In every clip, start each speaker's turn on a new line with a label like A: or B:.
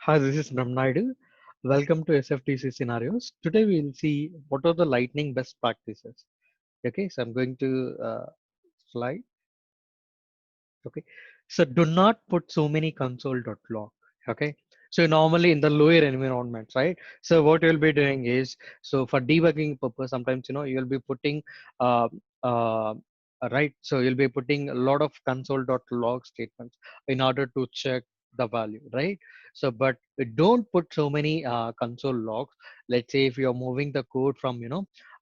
A: Hi, this is Ramnaidu. Welcome to SFTC scenarios. Today we will see what are the lightning best practices. Okay, so I'm going to slide. Okay, so do not put so many console.log. Okay, so normally in the lower environments, right? So what you'll be doing is, so for debugging purpose, sometimes you'll be putting uh, uh, right. So you'll be putting a lot of console.log statements in order to check the value, right? So but don't put so many console logs. Let's say if you're moving the code from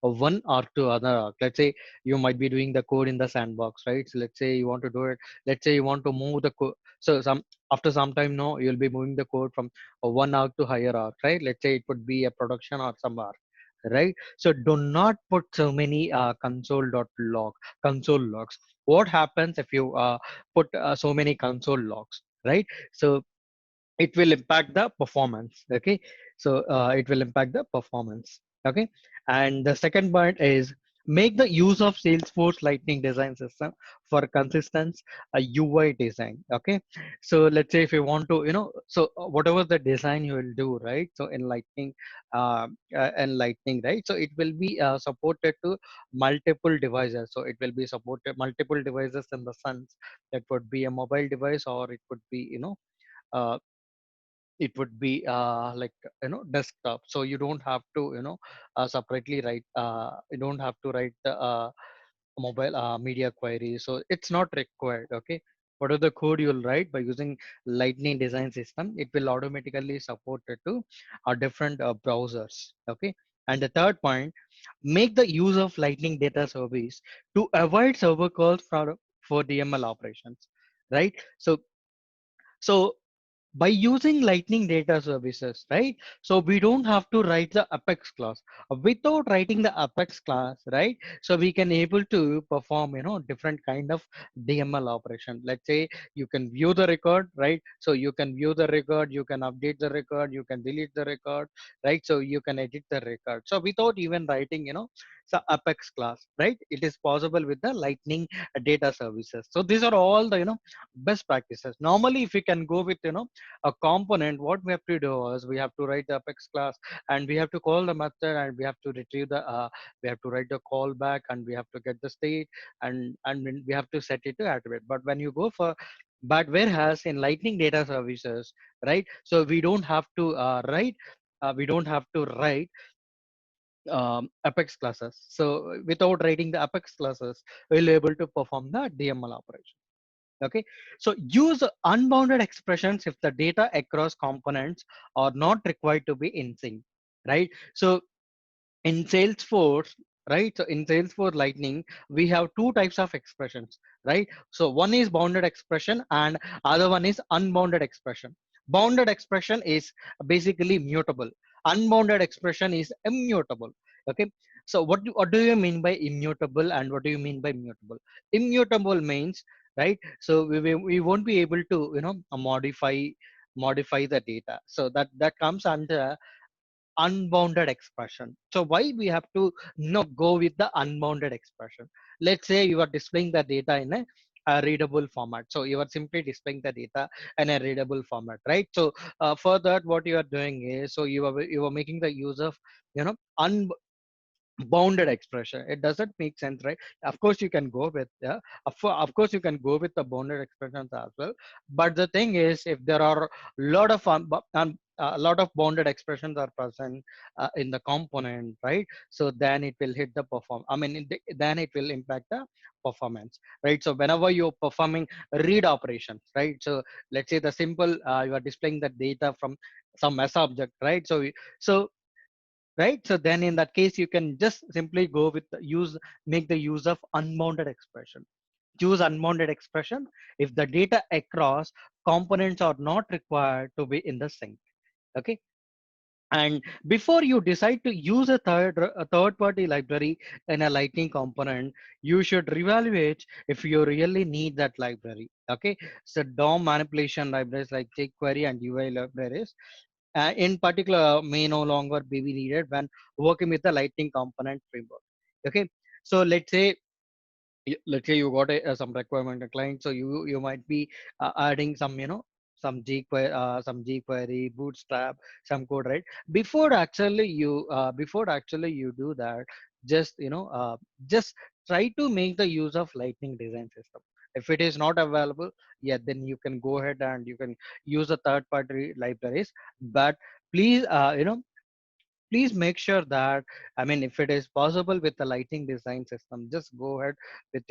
A: one arc to other arc. Let's say you might be doing the code in the sandbox, right? So let's say you want to do it. Let's say you want to move the code. So some after some time, no, you'll be moving the code from a one arc to higher arc, right? Let's say it could be a production or some arc, right? So do not put so many console logs. What happens if you put so many console logs, right? So it will impact the performance. Okay, so it will impact the performance. Okay, and the second point is make the use of Salesforce Lightning design system for consistent UI design. Okay, so let's say if you want to whatever the design you will do, right? So in lightning right? So it will be supported to multiple devices. So it will be supported multiple devices in the sense that would be a mobile device, or it could be uh, it would be like desktop. So you don't have to separately write you don't have to write the mobile media query, so it's not required. Okay, whatever the code you'll write by using lightning design system, it will automatically support it to different browsers. Okay, and the third point, make the use of lightning data service to avoid server calls for DML operations, right? So by using lightning data services, right? So we don't have to write the apex class. Without writing the apex class, right? So we can able to perform different kind of DML operation. Let's say you can view the record, right? So you can view the record, you can update the record, you can delete the record, right? So you can edit the record, so without even writing so apex class, right? It is possible with the lightning data services. So these are all the best practices. Normally if you can go with a component, what we have to do is we have to write the apex class, and we have to call the method, and we have to retrieve the we have to write the callback, and we have to get the state, and then we have to set it to activate. But when you go for, but whereas in lightning data services, right? So we don't have to write apex classes. So without writing the apex classes, we'll able to perform the DML operation. Okay, so use unbounded expressions if the data across components are not required to be in sync, right? So in Salesforce, right? So in Salesforce Lightning, we have two types of expressions, right? So one is bounded expression and other one is unbounded expression. Bounded expression is basically mutable. Unbounded expression is immutable. Okay. So what do you mean by immutable and what do you mean by mutable? Immutable means, right? So we won't be able to modify the data. So that comes under unbounded expression. So why we have to go with the unbounded expression? Let's say you are displaying the data in a readable format. So you are simply displaying the data in a readable format, right? So for that, what you are doing is, so you are making the use of bounded expression. It doesn't make sense, right? Of course you can go with, yeah, of course you can go with the bounded expressions as well. But the thing is, if there are a lot of bounded expressions are present in the component, right? So then it will hit the perform I mean then it will impact the performance, right? So whenever you're performing read operations, right? So let's say the simple you are displaying the data from some s object, right? So right, so then in that case you can just simply go with make the use of unbounded expression. Choose unbounded expression if the data across components are not required to be in the sync. Okay, and before you decide to use a third party library in a lightning component, you should reevaluate if you really need that library. Okay, so DOM manipulation libraries like jQuery and UI libraries in particular may no longer be needed when working with the lightning component framework. Okay, so let's say you got some requirement a client, so you might be adding some some jQuery, Bootstrap, some code, right? Before actually you do that, just just try to make the use of Lightning design system. If it is not available, yeah, then you can go ahead and you can use the third party libraries. But please, please make sure that, I mean, if it is possible with the lighting design system, just go ahead with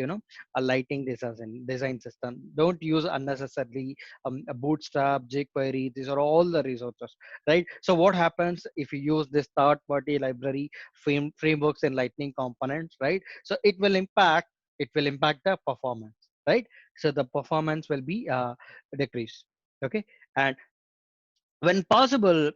A: a lighting design system. Don't use unnecessarily a Bootstrap, jQuery. These are all the resources, right? So what happens if you use this third party library frameworks and lightning components, right? So it will impact the performance, right? So the performance will be decreased. Okay. And when possible,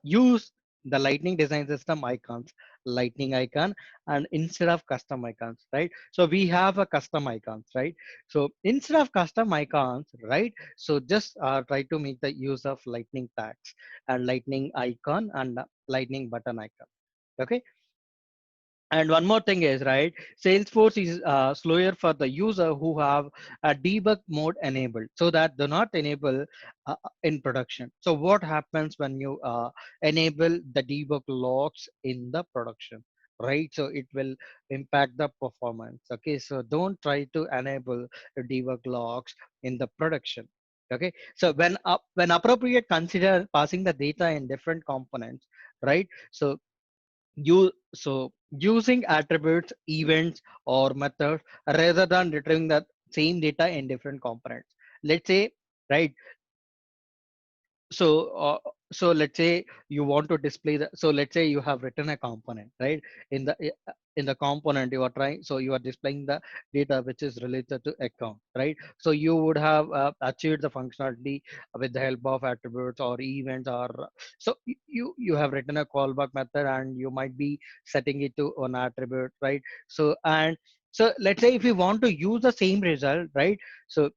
A: use the lightning design system icons, lightning icon, and instead of custom icons, right? So we have a custom icons, right? So instead of custom icons, right? So just try to make the use of lightning tags and lightning icon and lightning button icon. Okay. And one more thing is, right, Salesforce is slower for the user who have a debug mode enabled, so that do not enable in production. So what happens when you enable the debug logs in the production, right? So it will impact the performance. Okay, so don't try to enable the debug logs in the production. Okay, so when appropriate, consider passing the data in different components, right? So using attributes, events, or methods rather than retrieving the same data in different components. Let's say, right? So so let's say you want to display the, so let's say you have written a component, right? In the component you are trying, so you are displaying the data which is related to account, right? So you would have achieved the functionality with the help of attributes or events, or so you have written a callback method and you might be setting it to an attribute, right? So and so let's say if you want to use the same result, right? So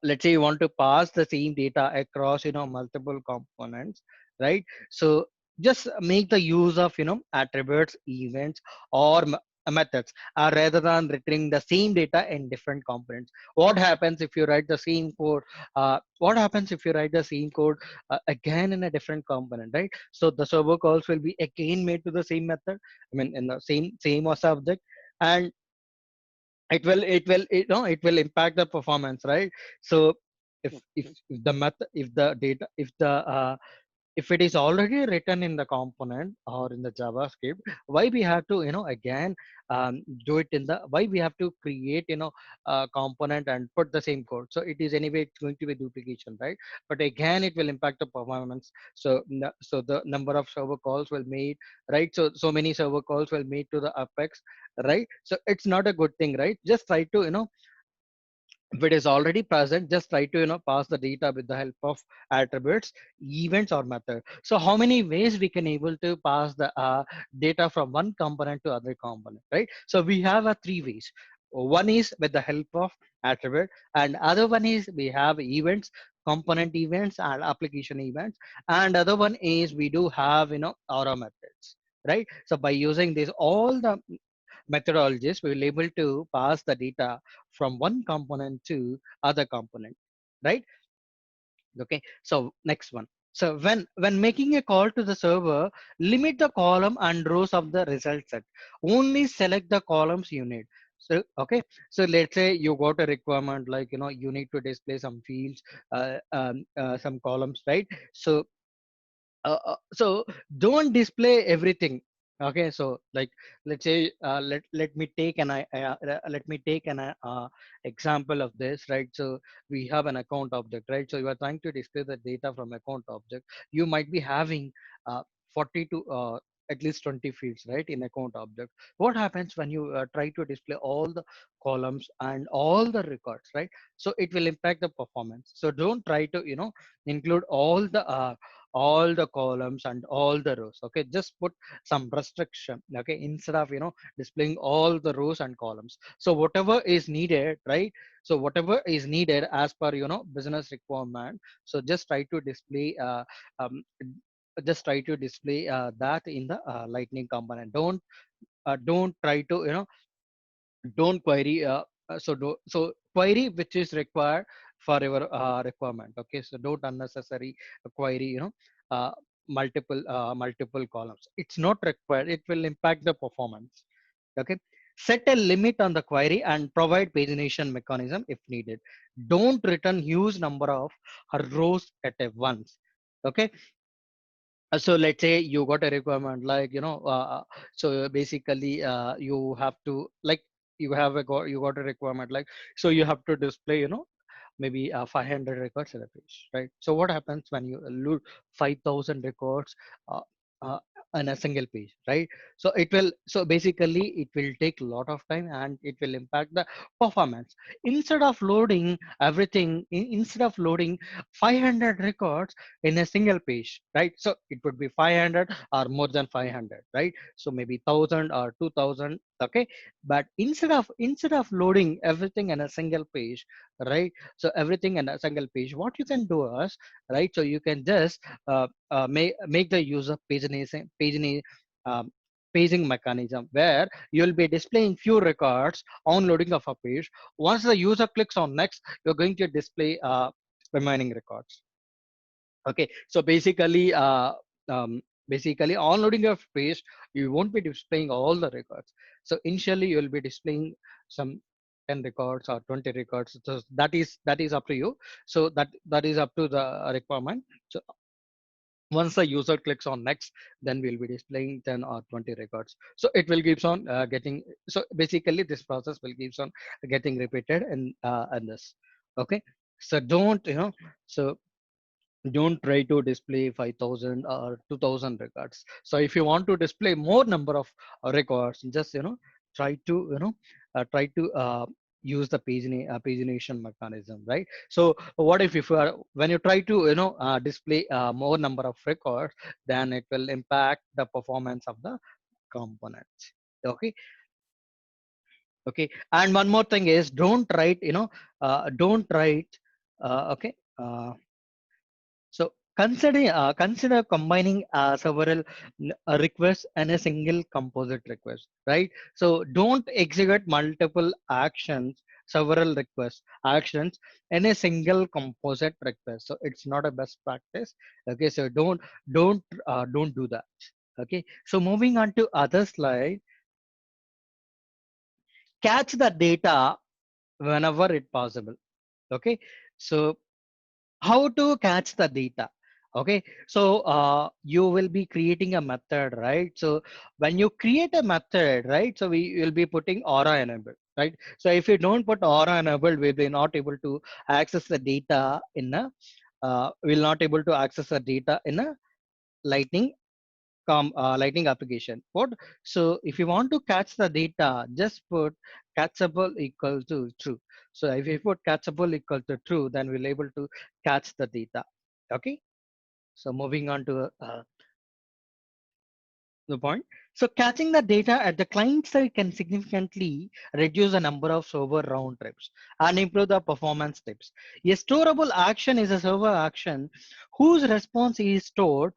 A: let's say you want to pass the same data across multiple components, right? So just make the use of attributes, events, or methods, rather than retrieving the same data in different components. What happens if you write the same code, again in a different component, right? So the server calls will be again made to the same method, I mean in the same or subject, and it will impact the performance, right? So if the method, if the data, if it is already written in the component or in the JavaScript, why we have to again do it in the, why we have to create component and put the same code? So it is anyway, it's going to be duplication, right? But again it will impact the performance. So so the number of server calls will made, right? So many server calls will made to the Apex, right? So it's not a good thing, right? Just try to if it is already present, just try to pass the data with the help of attributes, events, or method. So how many ways we can able to pass the data from one component to other component, right? So we have three ways. One is with the help of attribute, and other one is we have events, component events and application events, and other one is we do have aura methods, right? So by using this all the methodologies, we will able to pass the data from one component to other component, right? Okay, so next one. So when making a call to the server, limit the column and rows of the result set. Only select the columns you need. So okay, so let's say you got a requirement like you need to display some fields, some columns, right? So so don't display everything. Okay, so like let's say let me take an example of this, right? So we have an account object, right? So you are trying to display the data from account object. You might be having 40 to at least 20 fields, right, in account object. What happens when you try to display all the columns and all the records, right? So it will impact the performance. So don't try to include all the columns and all the rows. Okay, just put some restriction, okay, instead of displaying all the rows and columns. So whatever is needed, right? So whatever is needed as per business requirement, so just try to display um, that in the lightning component. Don't try to don't query so query which is required, for your requirement. Okay, so don't unnecessary query, uh, multiple columns. It's not required. It will impact the performance. Okay, set a limit on the query and provide pagination mechanism if needed. Don't return huge number of rows at a once. Okay, so let's say you got a requirement like, so basically you have to like, you got a requirement like, so you have to display, maybe 500 records in a page, right? So what happens when you load 5,000 records uh, uh, on a single page, right? So it will, so basically it will take a lot of time and it will impact the performance. Instead of loading everything, instead of loading 500 records in a single page, right? So it would be 500 or more than 500, right? So maybe 1,000 or 2,000. Okay, but instead of loading everything in a single page, right? So everything in a single page, what you can do is, right, so you can just make the user um, paging mechanism where you'll be displaying few records on loading of a page. Once the user clicks on next, you're going to display remaining records. Okay, so basically on loading of page, you won't be displaying all the records. So initially you will be displaying some 10 records or 20 records. So that is up to you. So that is up to the requirement. So once the user clicks on next, then we'll be displaying 10 or 20 records. So it will keeps on getting, so basically this process will keeps on getting repeated in this. Okay, so so don't try to display 5,000 or 2,000 records. So if you want to display more number of records, just try to try to use the pagination mechanism, right? So what if you are, when you try to display more number of records, then it will impact the performance of the components. Okay, okay. And one more thing is, don't write okay so consider combining several requests and a single composite request, right? So don't execute multiple actions, several requests, actions in a single composite request. So it's not a best practice. Okay, so don't do that. Okay, so moving on to other slide, catch the data whenever it possible. Okay, so how to catch the data. Okay, so you will be creating a method, right? So when you create a method, right, so we will be putting aura enabled, right? So if you don't put aura enabled, we'll be not able to access the data in a we'll not able to access the data in a lightning lightning application. What, so if you want to catch the data, just put catchable equal to true. So if you put catchable equal to true, then we'll able to catch the data. Okay, so moving on to the point. So catching the data at the client side can significantly reduce the number of server round trips and improve the performance tips. A storable action is a server action whose response is stored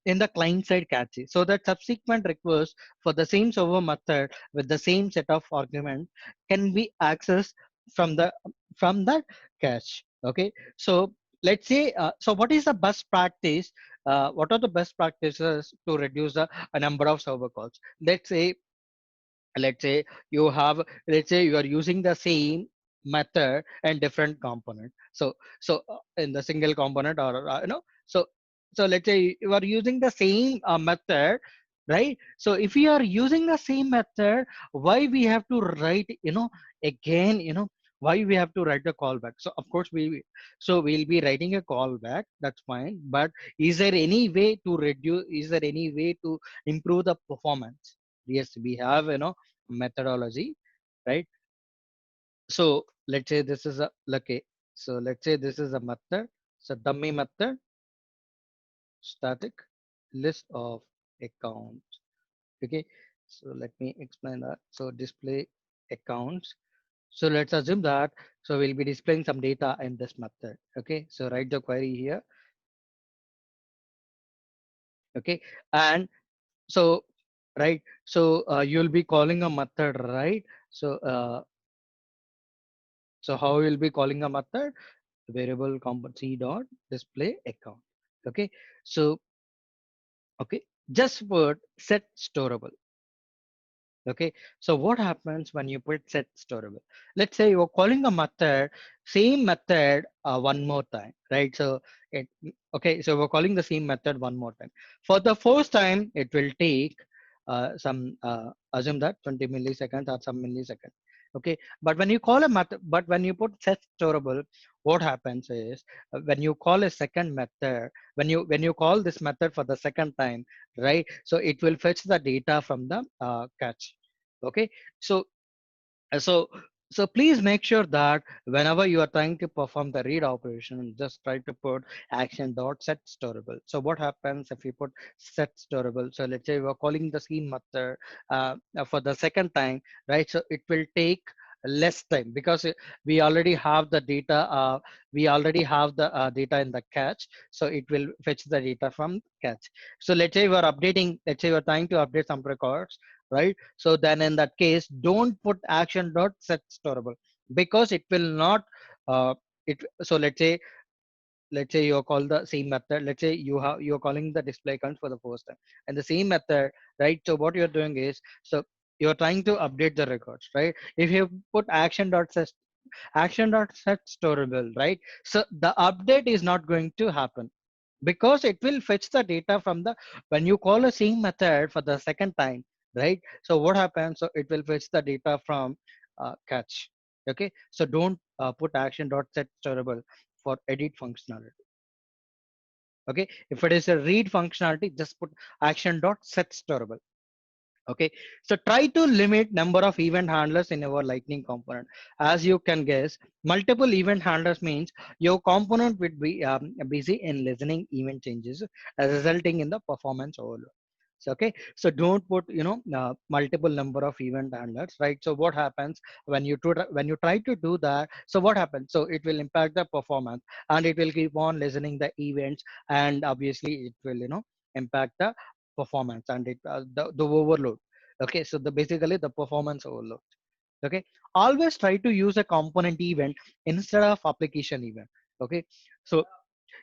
A: in the client side cache, so that subsequent requests for the same server method with the same set of arguments can be accessed from the from the cache. Okay, so let's say so what is the best practice, what are the best practices to reduce the number of server calls? Let's say you have, let's say you are using the same method and different component. So in the single component, or so let's say you are using the same method, right? So if we are using the same method, why we have to write, again, why we have to write the callback? So of course we'll be writing a callback, that's fine, but is there any way to reduce, is there any way to improve the performance? Yes, we have, methodology, right? So let's say this is a, okay, so let's say this is a method. So dummy method, static list of accounts. Okay, so let me explain that. So display accounts. So let's assume that, so we'll be displaying some data in this method. Okay, so write the query here. Okay, and so, right, so you'll be calling a method, right? So so how we'll be calling a method? variable component c dot display account. Okay, so okay, just put set storable. Okay, so what happens when you put set storable? Let's say you're calling a method, same method one more time, right? So it okay, so we're calling the same method one more time. For the first time, it will take some assume that 20 milliseconds or some milliseconds. Okay, but when you call a method, but when you put set storable, what happens is when you call a second method, when you call this method for the second time, right? So it will fetch the data from the cache. Okay, so uh, so so please make sure that whenever you are trying to perform the read operation, just try to put action dot set storable. So what happens if you put set storable? So let's say we're calling the same method for the second time, right? So it will take less time because we already have the data. We already have the data in the cache, so it will fetch the data from cache. So let's say we're updating. Let's say we're trying to update some records, right? So then in that case, don't put action dot set storable because it will not it so let's say you call the same method. Let's say you're calling the display account for the first time and the same method, right? So what you're doing is, so you're trying to update the records, right? If you put action dot set storable, right? So the update is not going to happen because it will fetch the data from the when you call a same method for the second time, right? So what happens, so it will fetch the data from catch. Okay, so don't put action dot set storable for edit functionality. Okay, if it is a read functionality, just put action dot set storable. Okay, so try to limit number of event handlers in your lightning component. As you can guess, multiple event handlers means your component will be busy in listening event changes, resulting in the performance overload. So, okay, so don't put multiple number of event handlers, right? So what happens when you try to do that, so what happens, so it will impact the performance and it will keep on listening the events, and obviously it will impact the performance and the overload. Okay, so the basically the performance overload. Okay, always try to use a component event instead of application event. Okay, so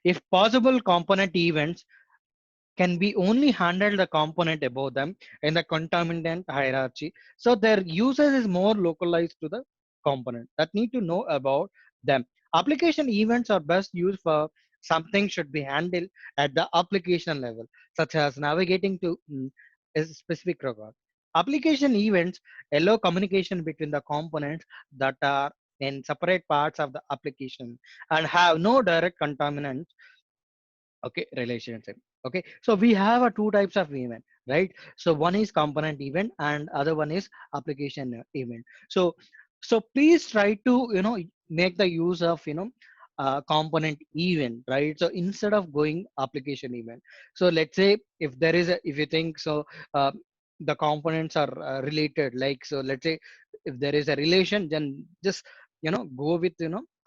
A: if possible, component events can be only handle the component above them in the contaminant hierarchy. So their usage is more localized to the component that need to know about them. Application events are best used for something should be handled at the application level, such as navigating to a specific record. Application events allow communication between the components that are in separate parts of the application and have no direct contaminants. Okay, relationship. Okay, so we have a two types of event, right? So one is component event and other one is application event. So please try to make the use of component event, right? So instead of going application event, so let's say if you think so, uh, the components are related, like, so let's say if there is a relation, then just go with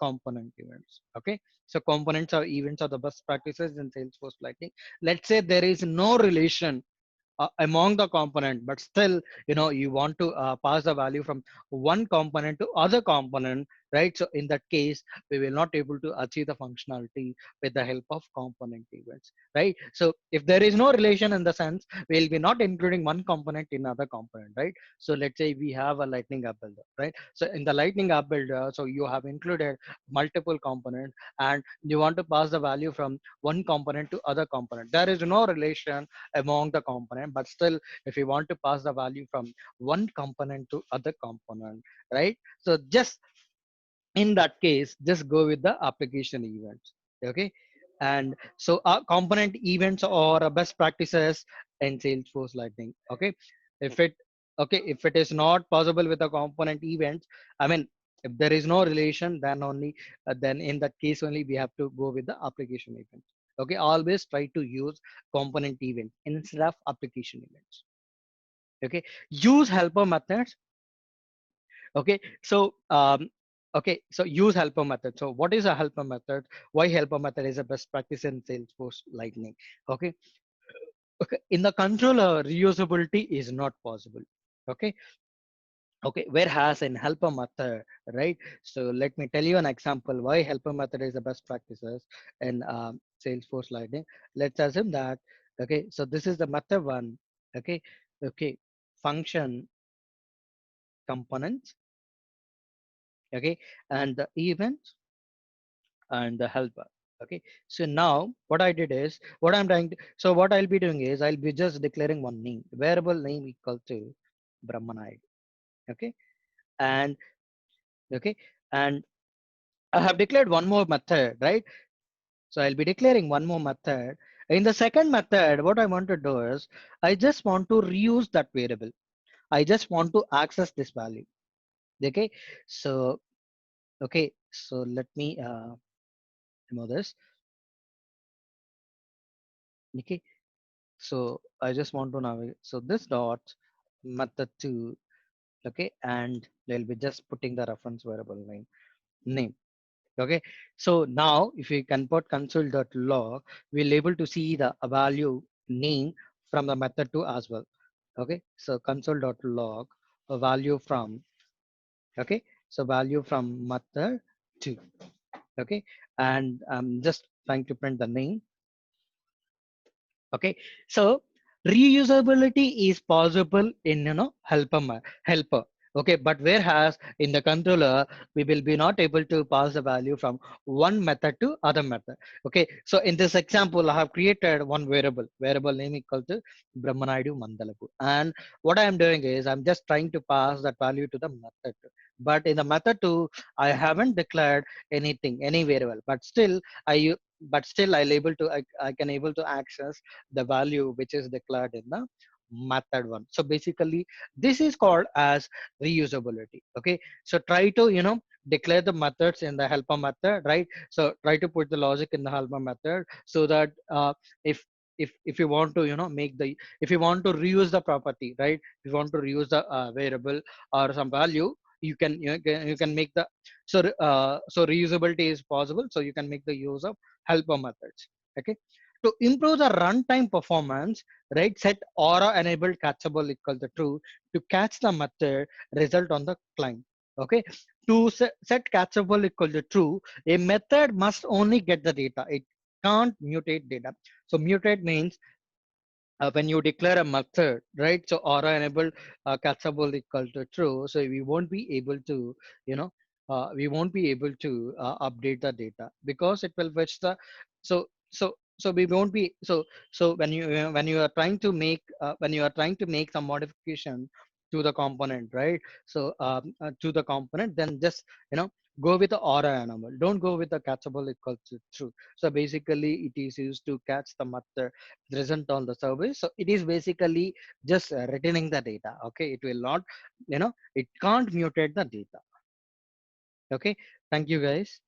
A: component events. Okay, so components or events are the best practices in Salesforce Lightning. Let's say there is no relation among the component, but still you want to pass the value from one component to other component, right? So in that case, we will not able to achieve the functionality with the help of component events, right? So if there is no relation in the sense, we'll be not including one component in other component, right? So let's say we have a lightning app builder, right? So in the lightning app builder, so you have included multiple components and you want to pass the value from one component to other component. There is no relation among the component, but still if you want to pass the value from one component to other component, right? So just in that case, just go with the application events. Okay, and so component events are best practices in Salesforce Lightning. Okay, if it if it is not possible with the component events, I mean, if there is no relation, then only then in that case only we have to go with the application events. Okay, always try to use component event instead of application events. Okay, use helper methods. Okay, so so use helper method. So what is a helper method? Why helper method is a best practice in Salesforce Lightning? Okay, okay, in the controller, reusability is not possible. Okay, Okay, whereas in helper method, right? So let me tell you an example why helper method is the best practices in Salesforce Lightning. Let's assume that, okay, so this is the method one, okay, okay, function components, okay, and the event and the helper. Okay, so now what I did is what I'm trying to, so what I'll be doing is I'll be just declaring one name, variable name equal to Brahmanide. Okay, and okay, and I have declared one more method, right? So I'll be declaring one more method. In the second method, what I want to do is I just want to reuse that variable. I just want to access this value. Okay, so okay, so let me remove this. Okay, so I just want to navigate. So this dot method two, okay, and they'll be just putting the reference variable name. Okay, so now if we convert console.log, we'll able to see the value name from the method two as well. Okay, so console.log a value from, okay, so value from method two. Okay, and I'm just trying to print the name. Okay, so reusability is possible in, helper helper. Okay, but whereas in the controller we will be not able to pass the value from one method to other method. Okay, so in this example I have created one variable name equal to Brahmanaidu Mandalapu, and what I am doing is I'm just trying to pass that value to the method two. But in the method 2 I haven't declared anything, any variable, but still I'll able to, I can able to access the value which is declared in the method one. So basically this is called as reusability. Okay, so try to, declare the methods in the helper method, right? So try to put the logic in the helper method so that if if you want to, make the, if you want to reuse the property, right, if you want to reuse the variable or some value, you can make the, so reusability is possible, so you can make the use of helper methods. Okay, to improve the runtime performance, right, set Aura enabled catchable equal to true to catch the method result on the client. Okay, to set catchable equal to true, a method must only get the data. It can't mutate data. So mutate means when you declare a method, right? So Aura enabled catchable equal to true. So we won't be able to, you know, we won't be able to update the data because it will fetch the, so we won't be, so when you are trying to make when you are trying to make some modification to the component, right? So to the component, then just, go with the Aura enable. Don't go with the catchable equal to true. So basically, it is used to catch the method present on the service. So it is basically just returning the data. Okay, it will not, it can't mutate the data. Okay, thank you guys.